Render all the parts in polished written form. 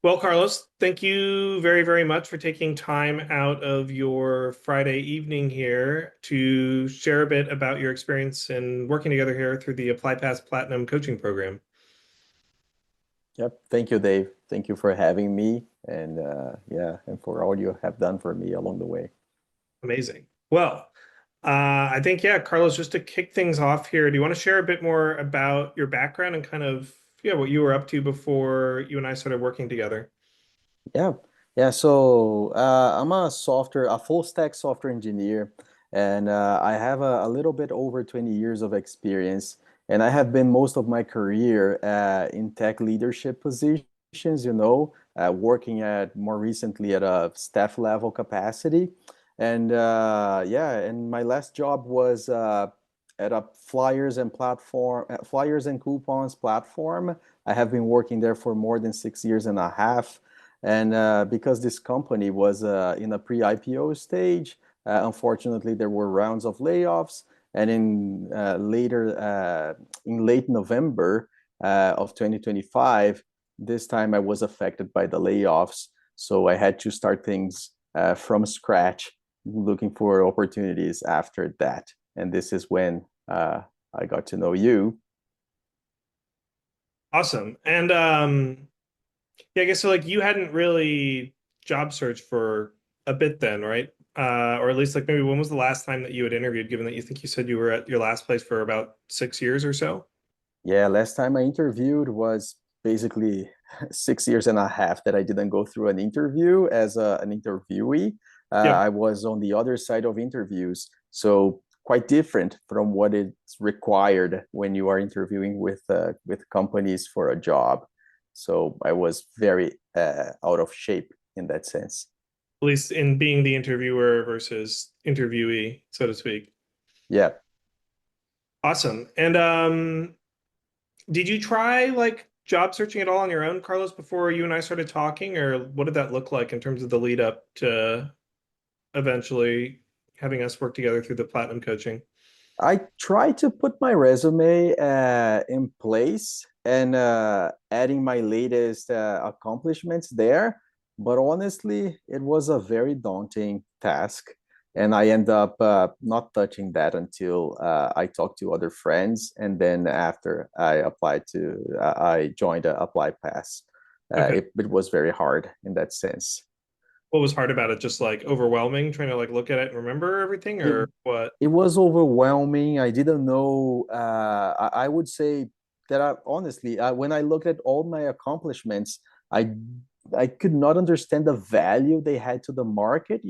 Well, Carlos, thank you very, very much for taking time out of your Friday evening here to share a bit about your experience in working together here through the ApplyPass Platinum coaching program. Yep. Thank you, Dave. Thank you for having me, and yeah, and for all you have done for me along the way. Amazing. Well, I think, yeah, Carlos, just to kick things off here, do you want to share a bit more about your background and kind of, yeah, what you were up to before you and I started working together? Yeah, yeah. So I'm a full stack software engineer, and I have a little bit over 20 years of experience, and I have been most of my career in tech leadership positions. Working at more recently at a staff level capacity, and yeah, and my last job was at a flyers and coupons platform. I have been working there for more than 6 years and a half. And because this company was in a pre-IPO stage, unfortunately, there were rounds of layoffs. And in late November of 2025, this time I was affected by the layoffs. So I had to start things from scratch, looking for opportunities after that. And this is when I got to know you. Awesome. And yeah, I guess so. Like, you hadn't really job searched for a bit then, right? Or at least like maybe when was the last time that you had interviewed, given that you think you said you were at your last place for about 6 years or so? Yeah, last time I interviewed was basically 6 years and a half that I didn't go through an interview as an interviewee. Yep. I was on the other side of interviews, so quite different from what is required when you are interviewing with companies for a job. So I was very out of shape in that sense. At least in being the interviewer versus interviewee, so to speak. Yeah. Awesome. And did you try like job searching at all on your own, Carlos, before you and I started talking, or what did that look like in terms of the lead up to eventually having us work together through the platinum coaching? I try to put my resume in place and adding my latest accomplishments there. But honestly, it was a very daunting task. And I end up not touching that until I talked to other friends. And then after I joined ApplyPass. Okay. It was very hard in that sense. What was hard about it? Just like overwhelming, trying to like look at it and remember everything, It or what? it was overwhelming. I didn't know. I would say that honestly, when I looked at all my accomplishments, I I could not understand the value they had to the market.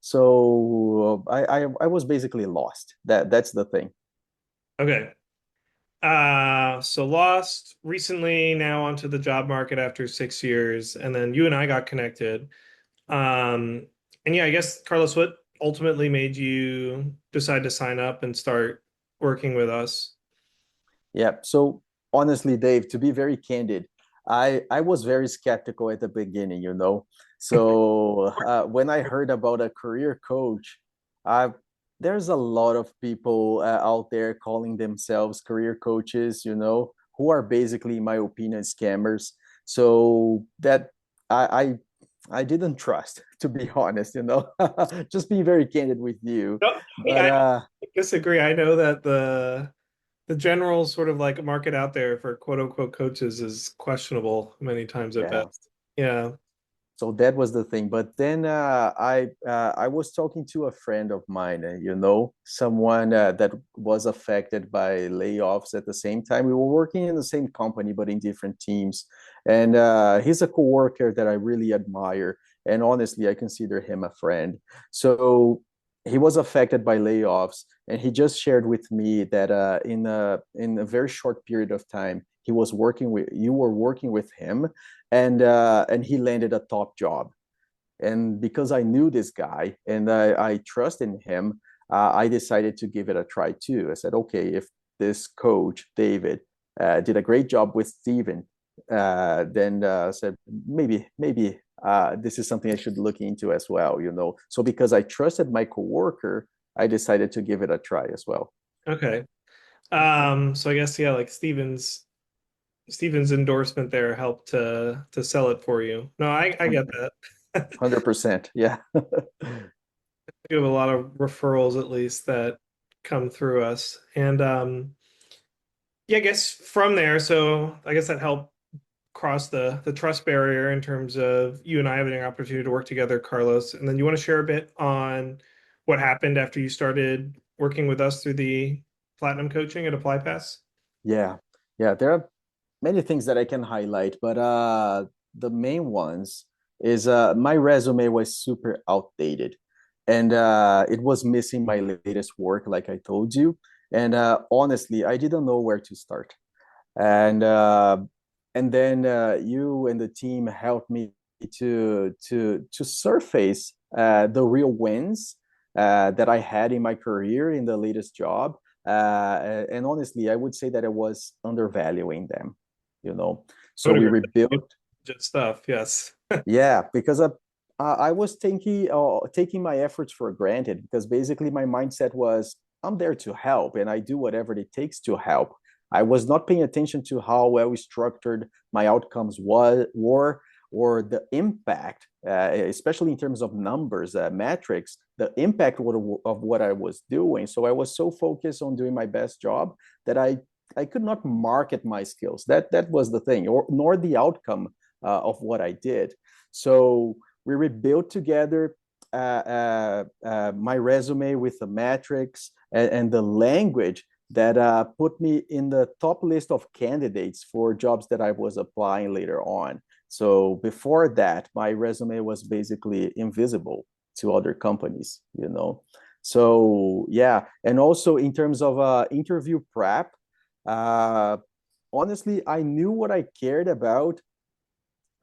So I was basically lost. That's the thing. Okay. So lost recently, now onto the job market after 6 years, and then you and I got connected. Um, and yeah, I guess Carlos, what ultimately made you decide to sign up and start working with us? Yeah. So honestly, Dave, to be very candid, I was very skeptical at the beginning. So when I heard about a career coach, uh, there's a lot of people out there calling themselves career coaches, who are basically, in my opinion, scammers. So that I I didn't trust, to be honest. Just being very candid with you. No, But I don't disagree. I know that the general sort of like market out there for quote unquote coaches is questionable many times at yeah. best. Yeah. So that was the thing. But then I was talking to a friend of mine, someone that was affected by layoffs at the same time. We were working in the same company, but in different teams. And he's a coworker that I really admire. And honestly, I consider him a friend. So he was affected by layoffs, and he just shared with me that in a very short period of time, you were working with him, and he landed a top job. And because I knew this guy and I trusted in him, I decided to give it a try too. I said, okay, if this coach David did a great job with Steven, then I said maybe this is something I should look into as well. So because I trusted my coworker, I decided to give it a try as well. Okay. So I guess yeah, like Stevens. Steven's endorsement there helped to sell it for you. No, I get that. 100%. Yeah. We have a lot of referrals at least that come through us. And yeah, I guess from there, so I guess that helped cross the trust barrier in terms of you and I having an opportunity to work together, Carlos. And then you want to share a bit on what happened after you started working with us through the platinum coaching at ApplyPass? Yeah. Yeah. There are many things that I can highlight, but the main ones is my resume was super outdated, and it was missing my latest work, like I told you. And honestly, I didn't know where to start. And then you and the team helped me to surface the real wins that I had in my career in the latest job. And honestly, I would say that I was undervaluing them, you know. I So would we agree with that. rebuilt. Legit stuff, yes. Yeah, because I was taking my efforts for granted, because basically my mindset was I'm there to help and I do whatever it takes to help. I was not paying attention to how well structured my outcomes were, or the impact, especially in terms of numbers, metrics, the impact of what I was doing. So I was so focused on doing my best job that I could not market my skills. That was the thing, or nor the outcome of what I did. So we rebuilt together my resume with the metrics and the language that put me in the top list of candidates for jobs that I was applying later on. So before that, my resume was basically invisible to other companies, you know. So yeah, and also in terms of interview prep, uh, honestly, I knew what I cared about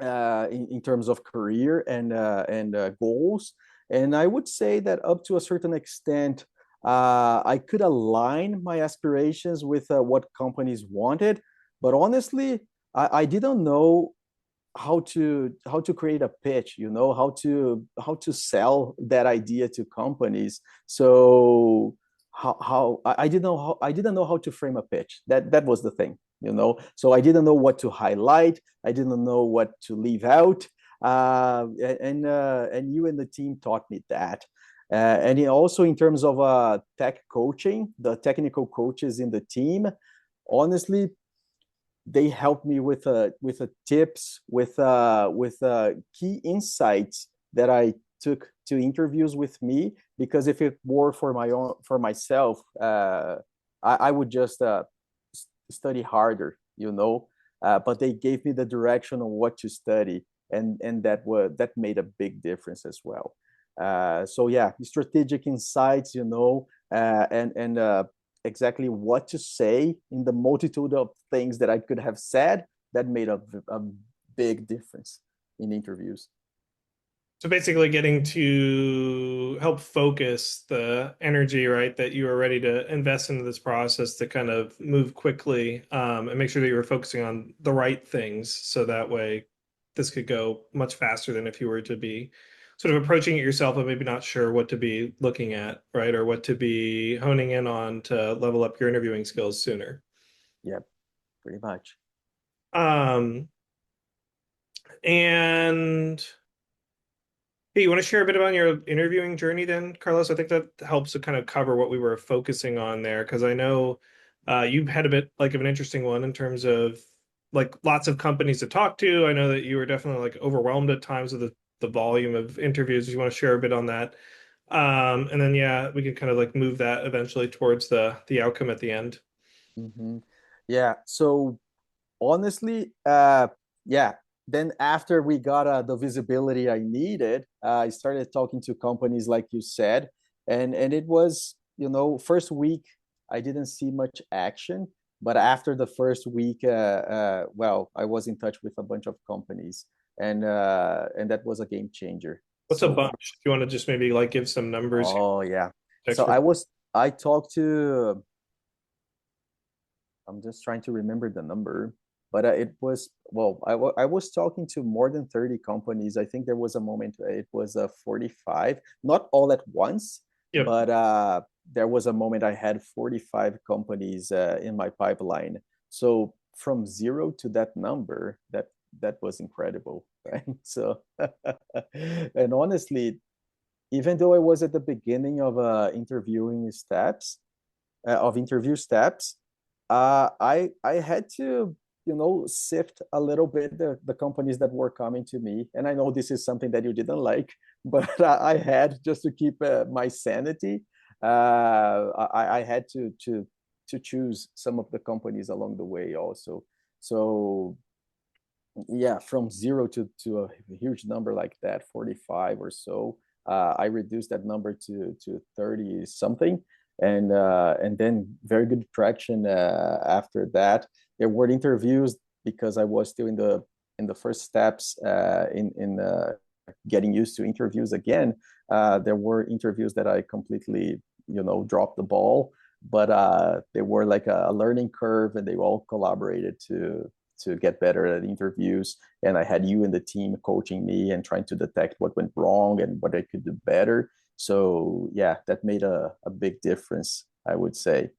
in terms of career and goals. And I would say that up to a certain extent, I could align my aspirations with what companies wanted. But honestly, I didn't know how to create a pitch, you know, how to sell that idea to companies. So how I didn't know how to frame a pitch. That was the thing, you know. So I didn't know what to highlight, I didn't know what to leave out. And you and the team taught me that. And also in terms of tech coaching, the technical coaches in the team, honestly, they helped me with tips, with key insights that I took to interviews with me. Because if it were for myself, I would just study harder, you know. But they gave me the direction on what to study, and that made a big difference as well. So yeah, strategic insights, you know, and exactly what to say in the multitude of things that I could have said, that made a big difference in interviews. So basically getting to help focus the energy, right, that you are ready to invest into this process to kind of move quickly, and make sure that you're focusing on the right things. So that way this could go much faster than if you were to be sort of approaching it yourself and maybe not sure what to be looking at, right? Or what to be honing in on to level up your interviewing skills sooner. Yep, pretty much. Um, and Hey, you want to share a bit about your interviewing journey then, Carlos? I think that helps to kind of cover what we were focusing on there, because I know you had a bit like of an interesting one in terms of like lots of companies to talk to. I know that you were definitely like overwhelmed at times with the volume of interviews. You want to share a bit on that? And then yeah, we can kind of like move that eventually towards the outcome at the end. Hmm. Yeah. So honestly, yeah. Then after we got the visibility I needed, I started talking to companies like you said, and it was, you know, first week I didn't see much action, but after the first week, well, I was in touch with a bunch of companies, and that was a game changer. What's a So, bunch? Do you want to just maybe like give some numbers here, oh yeah. text So for I talked to, I'm just trying to remember the number, but it was, well, I was talking to more than 30 companies. I think there was a moment it was 45, not all at once, Yep. but there was a moment I had 45 companies in my pipeline. So from zero to that number, that was incredible, right? So, and honestly, even though I was at the beginning of interview steps, I had to, sift a little bit the companies that were coming to me. And I know this is something that you didn't like, but I had, just to keep my sanity. I had to choose some of the companies along the way also. So yeah, from zero to a huge number like that, 45 or so. I reduced that number to 30 something, and then very good traction after that. There were interviews because I was still in the first steps in getting used to interviews again. There were interviews that I completely, dropped the ball, but they were like a learning curve, and they all collaborated to get better at interviews. And I had you and the team coaching me and trying to detect what went wrong and what I could do better. So yeah, that made a big difference, I would say.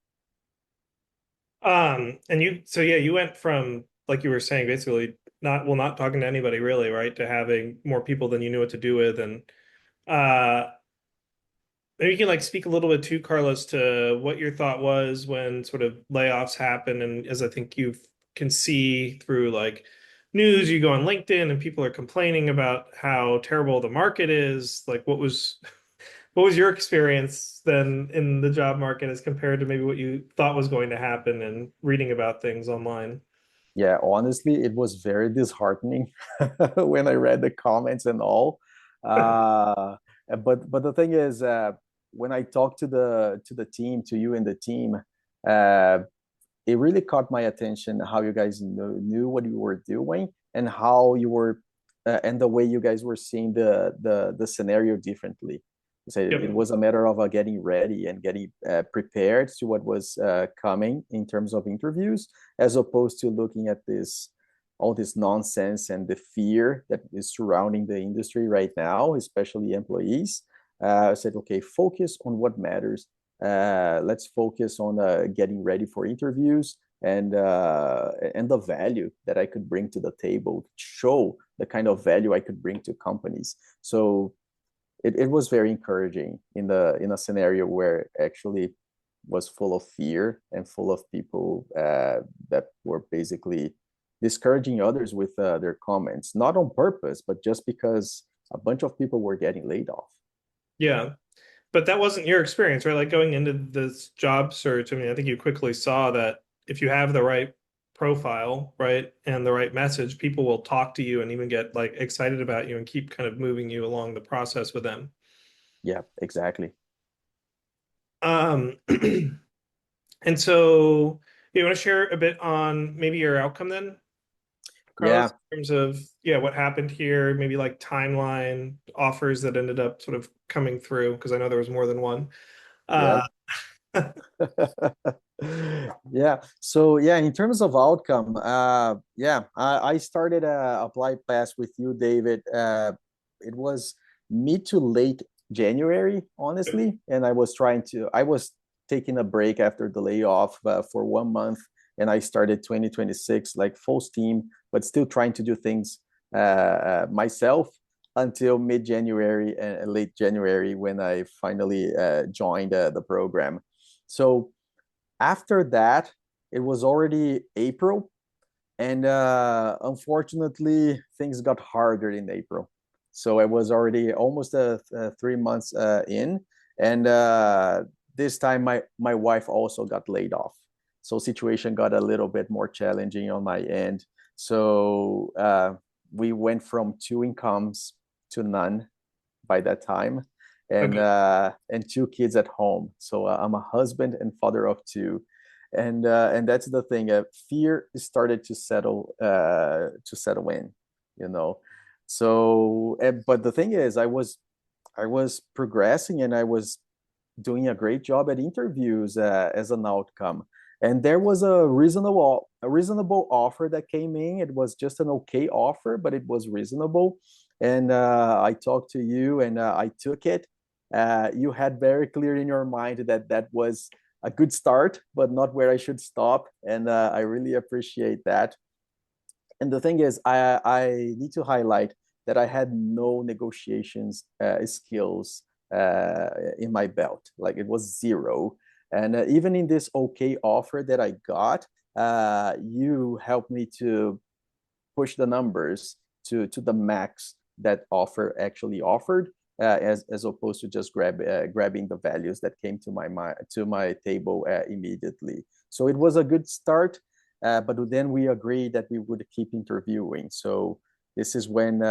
And so yeah, you went from, like you were saying, basically not talking to anybody really, right, to having more people than you knew what to do with. And uh maybe you can like speak a little bit too, Carlos, to what your thought was when sort of layoffs happen. And as I think you can see through like news, you go on LinkedIn and people are complaining about how terrible the market is. Like what was your experience then in the job market as compared to maybe what you thought was going to happen and reading about things online? Yeah, honestly, it was very disheartening when I read the comments and all. Uh, but the thing is, when I talked to the team, to you and the team, uh, it really caught my attention how you guys knew what you were doing, and how you were and the way you guys were seeing the scenario differently. So it Yep. was a matter of getting ready and getting prepared to what was coming in terms of interviews, as opposed to looking at this all this nonsense and the fear that is surrounding the industry right now, especially employees. I said, okay, focus on what matters. Let's focus on getting ready for interviews, and the value that I could bring to the table, show the kind of value I could bring to companies. So it was very encouraging in a scenario where actually was full of fear and full of people that were basically discouraging others with their comments, not on purpose, but just because a bunch of people were getting laid off. Yeah. But that wasn't your experience, right? Like going into this job search, I mean, I think you quickly saw that if you have the right profile, right, and the right message, people will talk to you and even get like excited about you and keep kind of moving you along the process with them. Yeah, exactly. Um, and so you want to share a bit on maybe your outcome then, Carlos, Yeah, in terms of yeah, what happened here, maybe like timeline, offers that ended up sort of coming through, because I know there was more than one. yeah. Uh, Yeah. So yeah, in terms of outcome, yeah, I started ApplyPass with you, David. It was mid to late January, honestly, and I was taking a break after the layoff for 1 month, and I started 2026 like full steam, but still trying to do things myself until mid January and late January when I finally joined the program. So after that, it was already April, and unfortunately, things got harder in April. So I was already almost 3 months in, and this time my wife also got laid off. So situation got a little bit more challenging on my end. So we went from two incomes to none by that time, okay. and two kids at home. So I'm a husband and father of two, and that's the thing. Fear started to settle in, you know. So, but the thing is, I was progressing, and I was doing a great job at interviews as an outcome. And there was a reasonable offer that came in. It was just an okay offer, but it was reasonable. And I talked to you, and I took it. You had very clear in your mind that that was a good start, but not where I should stop. And I really appreciate that. And the thing is, I need to highlight that I had no negotiations skills in my belt. Like it was zero. And even in this okay offer that I got, you helped me to push the numbers to the max that offer actually offered, as opposed to just grabbing the values that came to my table immediately. So it was a good start, but then we agreed that we would keep interviewing. So this is when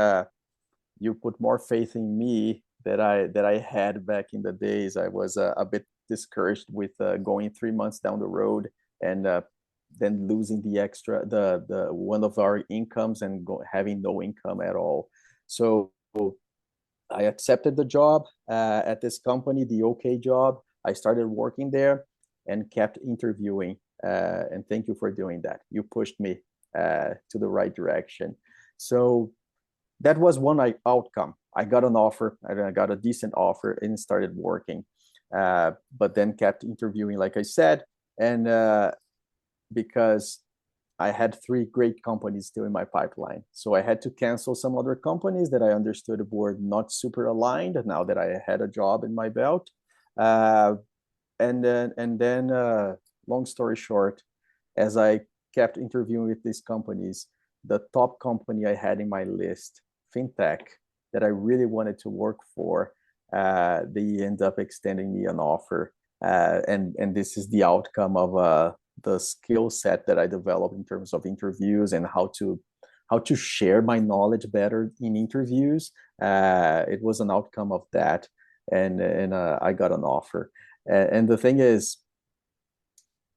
you put more faith in me that I had back in the days. I was a bit discouraged with going 3 months down the road and then losing the one of our incomes and having no income at all. So I accepted the job at this company, the OK job. I started working there and kept interviewing. And thank you for doing that. You pushed me to the right direction. So that was one outcome. I got an offer. I got a decent offer and started working, but then kept interviewing, like I said, and because I had three great companies still in my pipeline. So I had to cancel some other companies that I understood were not super aligned now that I had a job in my belt. Uh, and then, long story short, as I kept interviewing with these companies, the top company I had in my list, fintech, that I really wanted to work for, they end up extending me an offer. And this is the outcome of the skill set that I developed in terms of interviews and how to share my knowledge better in interviews. It was an outcome of that, and I got an offer. And the thing is,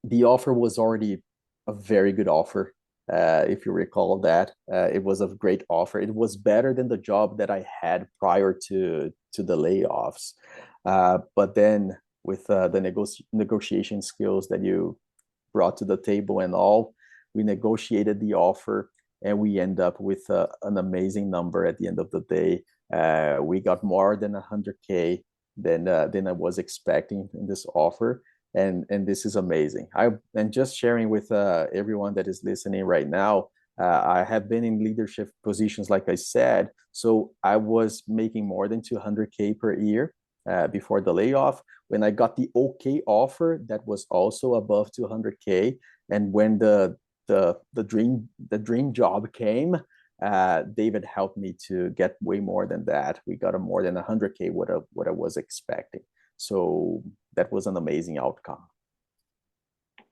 the offer was already a very good offer. If you recall that, it was a great offer. It was better than the job that I had prior to the layoffs. But then with the negotiation skills that you brought to the table and all, we negotiated the offer and we end up with an amazing number at the end of the day. We got more than 100K than I was expecting in this offer. And this is amazing. And just sharing with everyone that is listening right now, I have been in leadership positions, like I said. So I was making more than 200K per year before the layoff. When I got the OK offer, that was also above 200K. And when the dream job came, David helped me to get way more than that. We got a more than 100K what I was expecting. So that was an amazing outcome.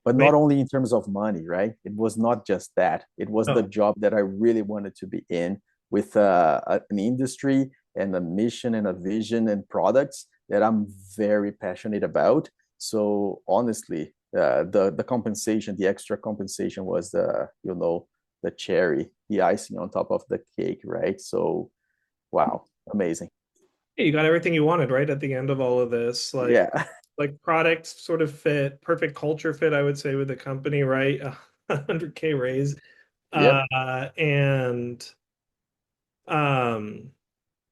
But not only in terms of money, right? It was not just that. It was the Oh, job that I really wanted to be in, with an industry and a mission and a vision and products that I'm very passionate about. So honestly, the compensation, the extra compensation was the cherry, the icing on top of the cake, right? So wow, amazing. you got everything you wanted, right? At the end of all of this, Yeah. like product sort of fit, perfect culture fit, I would say, with the company, right? 100K raise. Yep. And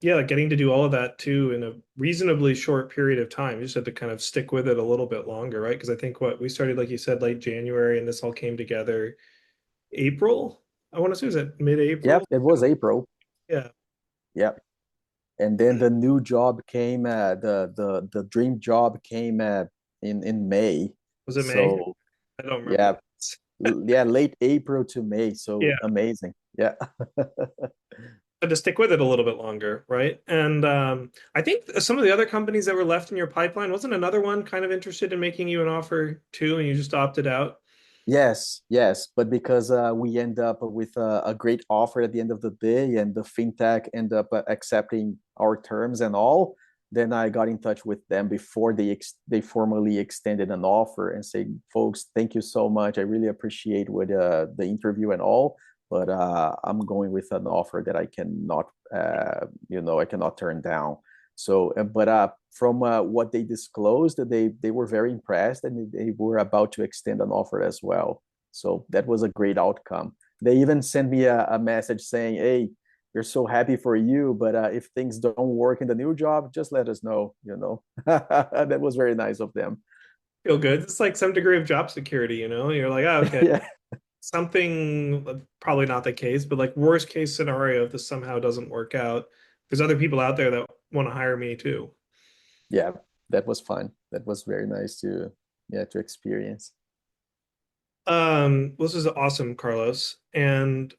yeah, like getting to do all of that too in a reasonably short period of time. You just had to kind of stick with it a little bit longer, right? Because I think what we started, like you said, late January, and this all came together April. I want to say, was it Yep. mid-April? It was April. Yeah. Yep. And then the new job came, the dream job came in May. Was it May? So I don't remember. yeah, yeah, late April to May. So Yeah. amazing. Yeah. Had to stick with it a little bit longer, right? And I think some of the other companies that were left in your pipeline, wasn't another one kind of interested in making you an offer too, and you just opted out? Yes, yes, but because we end up with a great offer at the end of the day, and the fintech end up accepting our terms and all, then I got in touch with them before they formally extended an offer and say, folks, thank you so much. I really appreciate with the interview and all, but I'm going with an offer that I cannot, I cannot turn down. So, but from what they disclosed, they were very impressed, and they were about to extend an offer as well. So that was a great outcome. They even sent me a message saying, "Hey, we're so happy for you, but if things don't work in the new job, just let us know." That was very nice of them. feel good. It's like some degree of job security, you know? You're like, oh, okay, Yeah, something probably not the case, but like worst case scenario, if this somehow doesn't work out, there's other people out there that want to hire me too. yeah, that was fun. That was very nice to, yeah, to experience. This is awesome, Carlos. And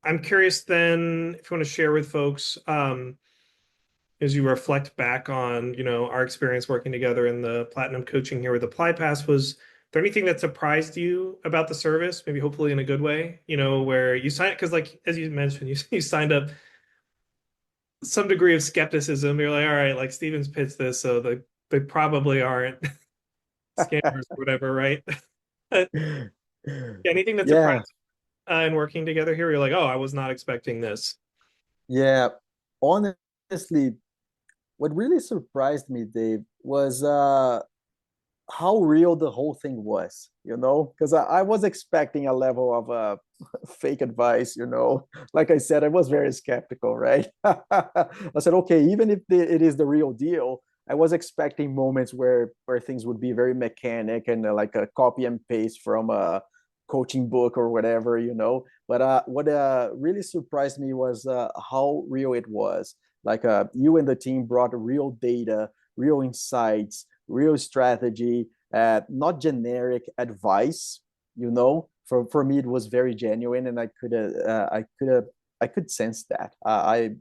I'm curious then if you want to share with folks, as you reflect back on, our experience working together in the platinum coaching here with ApplyPass, was there anything that surprised you about the service? Maybe hopefully in a good way, where you signed, because like as you mentioned, you signed up some degree of skepticism. You're like, all right, like Steven's pitched this, so they probably aren't scammers or whatever, right? Anything that Yeah, surprised in working together here, you're like, oh, I was not expecting this. yeah. Honestly, what really surprised me, Dave, was how real the whole thing was, because I was expecting a level of fake advice, Like I said, I was very skeptical, right? I said, okay, even if it is the real deal, I was expecting moments where things would be very mechanic and like a copy and paste from a coaching book or whatever, But what really surprised me was how real it was. Like you and the team brought real data, real insights, real strategy, not generic advice. For me it was very genuine, and I could sense that. I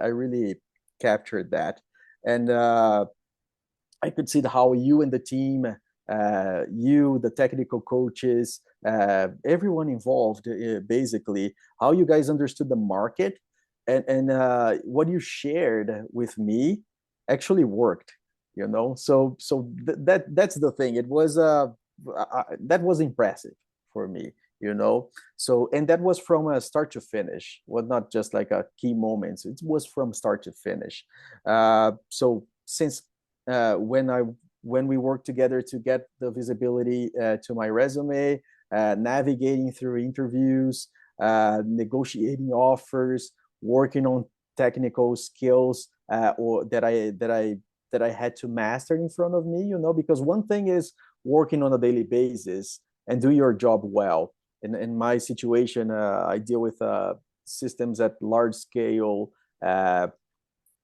really captured that, and I could see how you and the team, you, the technical coaches, everyone involved, basically, how you guys understood the market, and what you shared with me actually worked. So that's the thing. It was that was impressive for me. So, and that was from a start to finish. Was not just like a key moments. It was from start to finish. So since when we worked together to get the visibility to my resume, navigating through interviews, negotiating offers, working on technical skills or that I had to master in front of me. Because one thing is working on a daily basis and do your job well. In my situation, I deal with systems at large scale.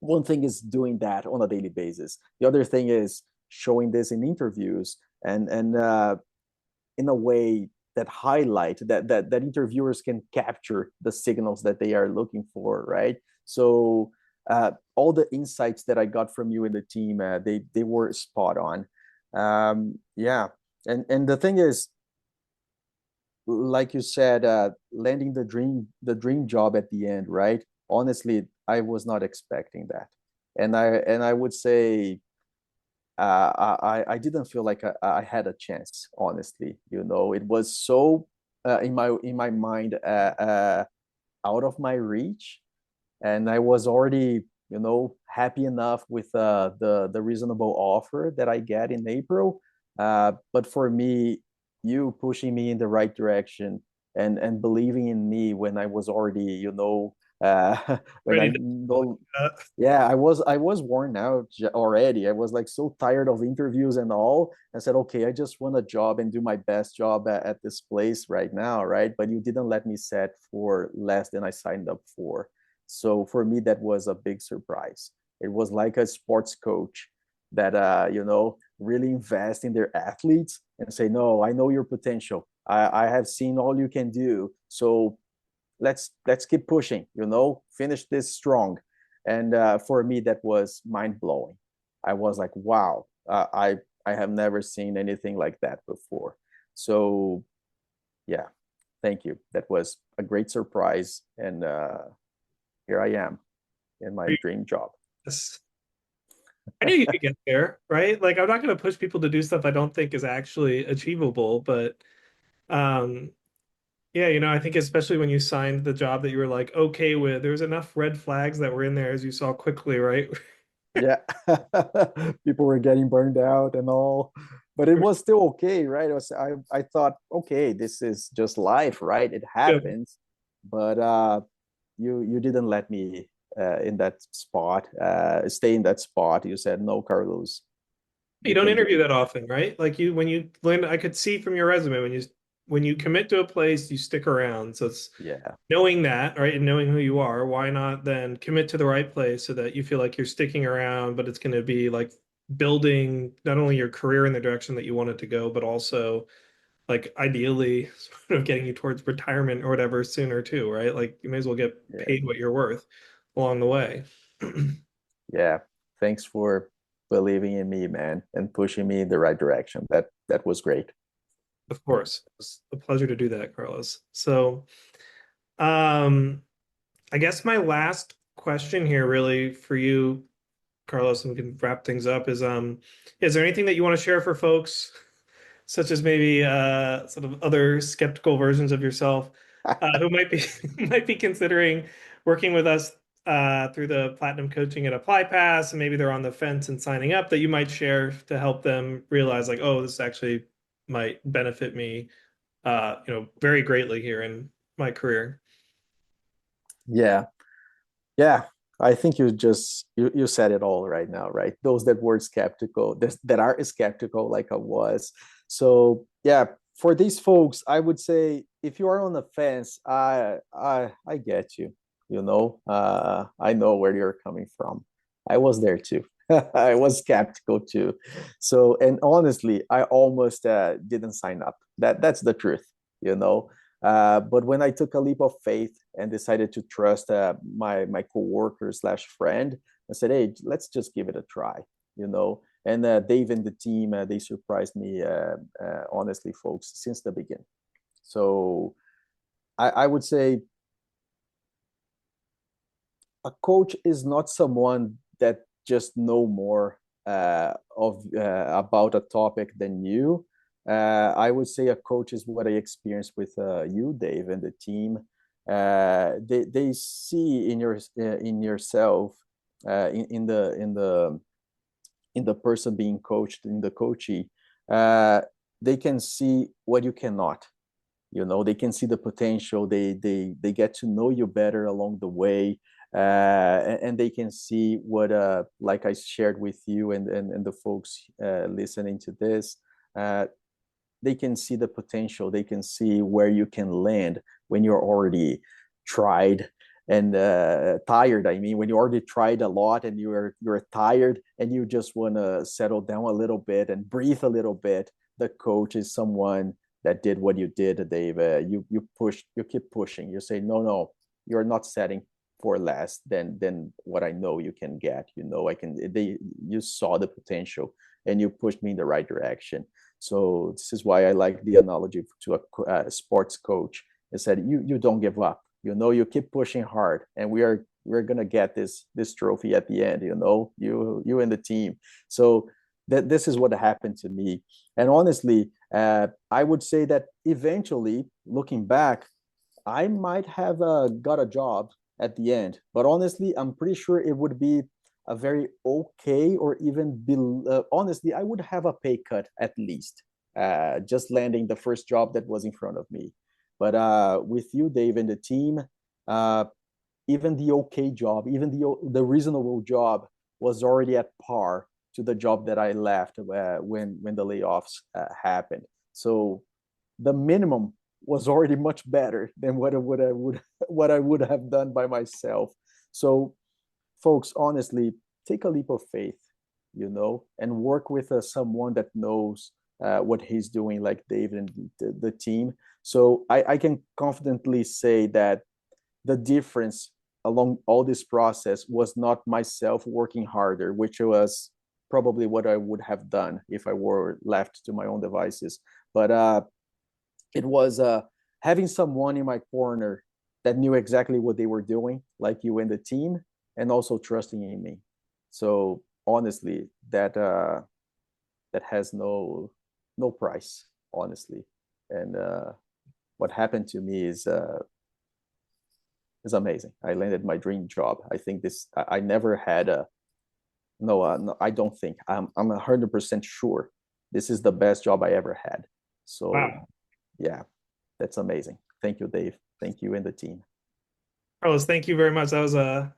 One thing is doing that on a daily basis. The other thing is showing this in interviews and in a way that highlight that interviewers can capture the signals that they are looking for, right? So all the insights that I got from you and the team, they were spot on. Yeah, and the thing is, like you said, landing the dream job at the end, right? Honestly, I was not expecting that, and I would say I didn't feel like I had a chance. Honestly, it was so in my mind out of my reach, and I was already happy enough with the reasonable offer that I get in April. But for me, you pushing me in the right direction and believing in me when I was already when I Ready to no uh, yeah, I was worn out already. I was like so tired of interviews and all. I said, okay, I just want a job and do my best job at this place right now, right? But you didn't let me set for less than I signed up for. So for me, that was a big surprise. It was like a sports coach that really invest in their athletes and say, no, I know your potential. I have seen all you can do. So let's keep pushing, finish this strong. And for me that was mind blowing. I was like, wow, I have never seen anything like that before. So yeah, thank you. That was a great surprise, and here I am in my dream job. yes. I knew you could get there, right? Like I'm not going to push people to do stuff I don't think is actually achievable, but um yeah, I think especially when you signed the job that you were like okay with, there was enough red flags that were in there as you saw quickly, right? Yeah. People were getting burned out and all, but it was still okay, right? I thought, okay, this is just life, right? It Good. happens. But you didn't let me in that spot, stay in that spot. You said, no, Carlos, You You don't can do interview it. that often, right? Like you, when you land, I could see from your resume when you commit to a place, you stick around. So it's Yeah, knowing that, right, and knowing who you are. Why not then commit to the right place so that you feel like you're sticking around, but it's going to be like building not only your career in the direction that you want it to go, but also like ideally sort of getting you towards retirement or whatever sooner too, right? Like you may as well get yeah, paid what you're worth along the way. yeah. Thanks for believing in me, man, and pushing me in the right direction. That was great. Of course. It's a pleasure to do that, Carlos. So, um, I guess my last question here really for you, Carlos, and we can wrap things up is there anything that you want to share for folks, such as maybe sort of other skeptical versions of yourself, who might be might be considering working with us through the platinum coaching at ApplyPass, and maybe they're on the fence and signing up that you might share to help them realize like, oh, this actually might benefit me very greatly here in my career. Yeah, yeah. I think you said it all right now, right? Those that were skeptical, that are skeptical, like I was. So yeah, for these folks, I would say if you are on the fence, I get you. I know where you're coming from. I was there too. I was skeptical too. So, and honestly, I almost didn't sign up. That's the truth, you know. But when I took a leap of faith and decided to trust my coworker slash friend, I said, "Hey, let's just give it a try," you know. And Dave and the team, they surprised me, honestly, folks, since the beginning. So I would say a coach is not someone that just know more of about a topic than you. I would say a coach is what I experienced with you, Dave, and the team. They see in yourself in the person being coached, in the coachee. Uh, they can see what you cannot. They can see the potential. They get to know you better along the way, and they can see what like I shared with you and the folks listening to this. uh, they can see the potential. They can see where you can land when you're already tried and tired. I mean, when you already tried a lot and you're tired and you just want to settle down a little bit and breathe a little bit. The coach is someone that did what you did, Dave. You keep pushing. You say, no, you're not setting for less than what I know you can get. I can. You saw the potential and you pushed me in the right direction. So this is why I like the analogy to a sports coach. It said, you don't give up. You keep pushing hard, and we're gonna get this trophy at the end. You and the team. So this is what happened to me. And honestly, I would say that eventually, looking back, I might have got a job at the end. But honestly, I'm pretty sure it would be a very okay or even honestly, I would have a pay cut at least, just landing the first job that was in front of me. But with you, Dave, and the team, uh, even the okay job, even the reasonable job was already at par to the job that I left when the layoffs happened. So the minimum was already much better than what I would have done by myself. So, folks, honestly, take a leap of faith, and work with someone that knows what he's doing, like David and the team. So I can confidently say that the difference along all this process was not myself working harder, which was probably what I would have done if I were left to my own devices. But it was having someone in my corner that knew exactly what they were doing, like you and the team, and also trusting in me. So honestly, that has no price, honestly. And what happened to me is amazing. I landed my dream job. I think I never had a no, no, I don't think. I'm 100% sure this is the best job I ever had. So Wow. yeah, that's amazing. Thank you, Dave. Thank you and the team. Carlos, thank you very much. That was a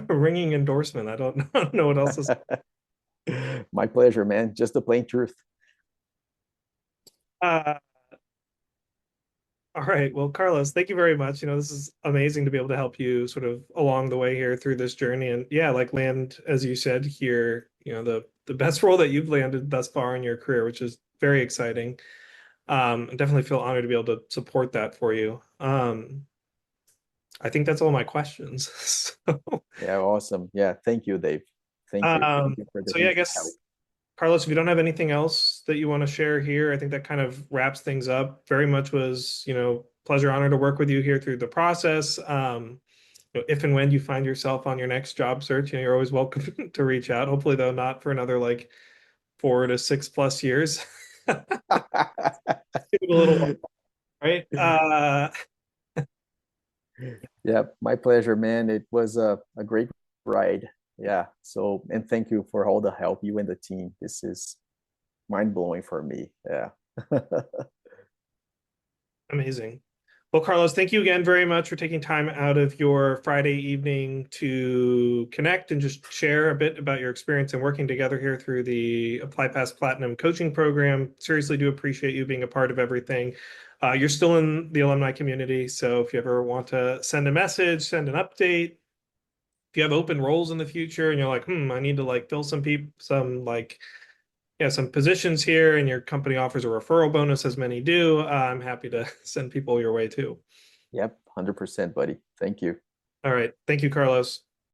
ringing endorsement. I don't know what else to say. My pleasure, man. Just the plain truth. Uh, all right. Well, Carlos, thank you very much. This is amazing to be able to help you sort of along the way here through this journey. And yeah, like land, as you said here, the best role that you've landed thus far in your career, which is very exciting. I definitely feel honored to be able to support that for you. I think that's all my questions. So, Yeah, awesome. Yeah, thank you, Dave. Thank you. Thank you for the so yeah, I huge help. guess Carlos, if you don't have anything else that you want to share here, I think that kind of wraps things up. Very much was, pleasure, honor to work with you here through the process. If and when you find yourself on your next job search, you're always welcome to reach out. Hopefully, though, not for another like 4 to 6 plus years. Give it a little while, right? Yeah, my pleasure, man. It was a great ride. Yeah. So, and thank you for all the help, you and the team. This is mind blowing for me. Yeah. Amazing. Well, Carlos, thank you again very much for taking time out of your Friday evening to connect and just share a bit about your experience and working together here through the ApplyPass Platinum coaching program. Seriously, do appreciate you being a part of everything. You're still in the alumni community, so if you ever want to send a message, send an update, if you have open roles in the future and you're like, I need to like fill some people, some positions here, and your company offers a referral bonus, as many do, I'm happy to send people your way too. Yep, 100%, buddy. Thank you. All right. Thank you, Carlos.